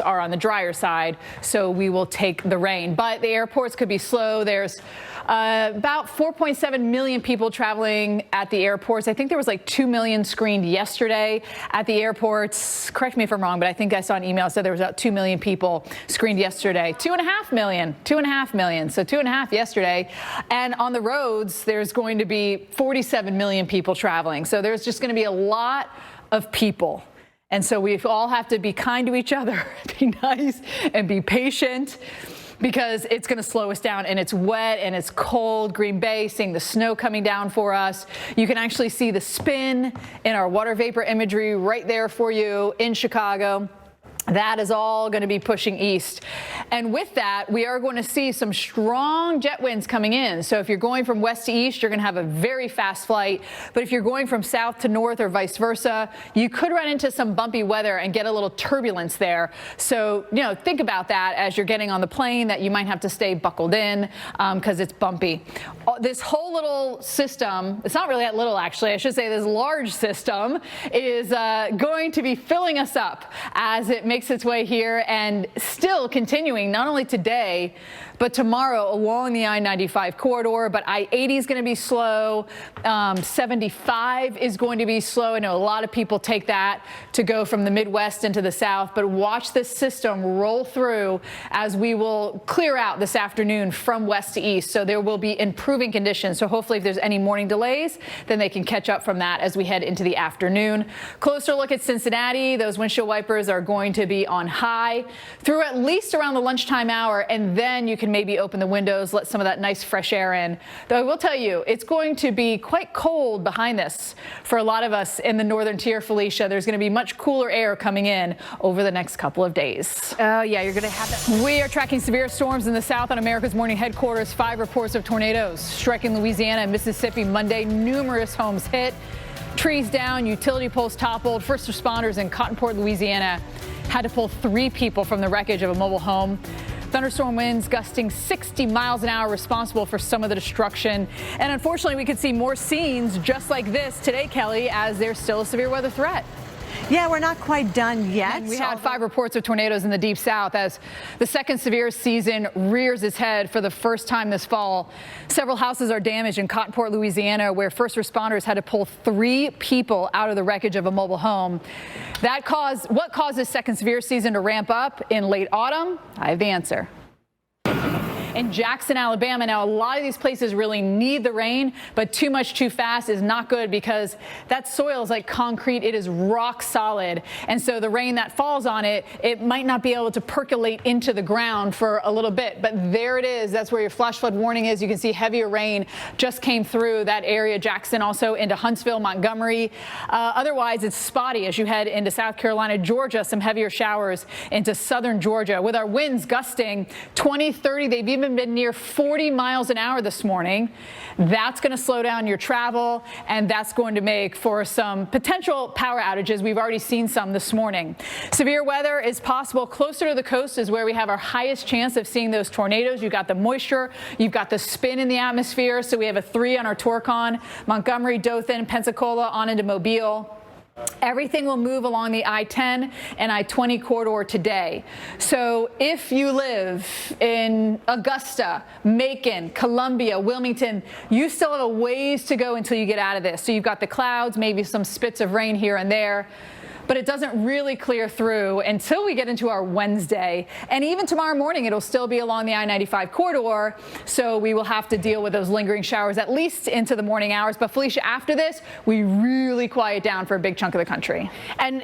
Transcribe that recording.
are on the drier side, so we will take the rain. But the airports could be slow. There's about 4.7 million people traveling at the airports. I think there was like 2 million screened yesterday at the airports. Correct me if I'm wrong, but I think I saw an email that said there was about 2 million people screened yesterday. 2.5 million, 2.5 million. So 2.5 yesterday. And on the roads, there's going to be 47 million people traveling. So there's just going to be a lot of people. And so we all have to be kind to each other, be nice and be patient, because it's going to slow us down, and it's wet and it's cold. Green Bay, seeing the snow coming down for us. You can actually see the spin in our water vapor imagery right there for you in Chicago. That is all going to be pushing east. And with that, we are going to see some strong jet winds coming in. So if you're going from west to east, you're going to have a very fast flight. But if you're going from south to north or vice versa, you could run into some bumpy weather and get a little turbulence there. So, think about that as you're getting on the plane, that you might have to stay buckled in because it's bumpy. This whole little system, it's not really that little actually, I should say this large system is going to be filling us up as it makes its way here, and still continuing not only today but tomorrow along the I-95 corridor. But I-80 is going to be slow. 75 is going to be slow. I know a lot of people take that to go from the Midwest into the South, but watch this system roll through as we will clear out this afternoon from west to east. So there will be improving conditions. So hopefully if there's any morning delays, then they can catch up from that as we head into the afternoon. Closer look at Cincinnati. Those windshield wipers are going to be on high through at least around the lunchtime hour, and then you can maybe open the windows, let some of that nice fresh air in. Though I will tell you, it's going to be quite cold behind this for a lot of us in the northern tier, Felicia. There's going to be much cooler air coming in over the next couple of days. Oh, yeah, you're going to have that. We are tracking severe storms in the south on America's Morning headquarters. 5 reports of tornadoes striking Louisiana and Mississippi Monday. Numerous homes hit, trees down, utility poles toppled. First responders in Cottonport, Louisiana, had to pull 3 people from the wreckage of a mobile home. Thunderstorm winds gusting 60 miles an hour responsible for some of the destruction. And unfortunately, we could see more scenes just like this today, Kelly, as there's still a severe weather threat. Yeah, we're not quite done yet. And we had 5 reports of tornadoes in the deep south as the second severe season rears its head for the first time this fall. Several houses are damaged in Cottonport, Louisiana, where first responders had to pull 3 people out of the wreckage of a mobile home. What caused this second severe season to ramp up in late autumn? I have the answer. In Jackson, Alabama. Now, a lot of these places really need the rain, but too much too fast is not good, because that soil is like concrete. It is rock solid. And so the rain that falls on it, it might not be able to percolate into the ground for a little bit. But there it is. That's where your flash flood warning is. You can see heavier rain just came through that area. Jackson, also into Huntsville, Montgomery. Otherwise, it's spotty as you head into South Carolina, Georgia. Some heavier showers into southern Georgia, with our winds gusting 20, 30. They've even been near 40 miles an hour this morning. That's going to slow down your travel, and that's going to make for some potential power outages. We've already seen some this morning. Severe weather is possible closer to the coast, is where we have our highest chance of seeing those tornadoes. You've got the moisture, you've got the spin in the atmosphere. So we have a 3 on our Torcon, Montgomery, Dothan, Pensacola, on into Mobile. Everything will move along the I-10 and I-20 corridor today. So if you live in Augusta, Macon, Columbia, Wilmington, you still have a ways to go until you get out of this. So you've got the clouds, maybe some spits of rain here and there, but it doesn't really clear through until we get into our Wednesday. And even tomorrow morning, it'll still be along the I-95 corridor. So we will have to deal with those lingering showers at least into the morning hours. But Felicia, after this, we really quiet down for a big chunk of the country. And,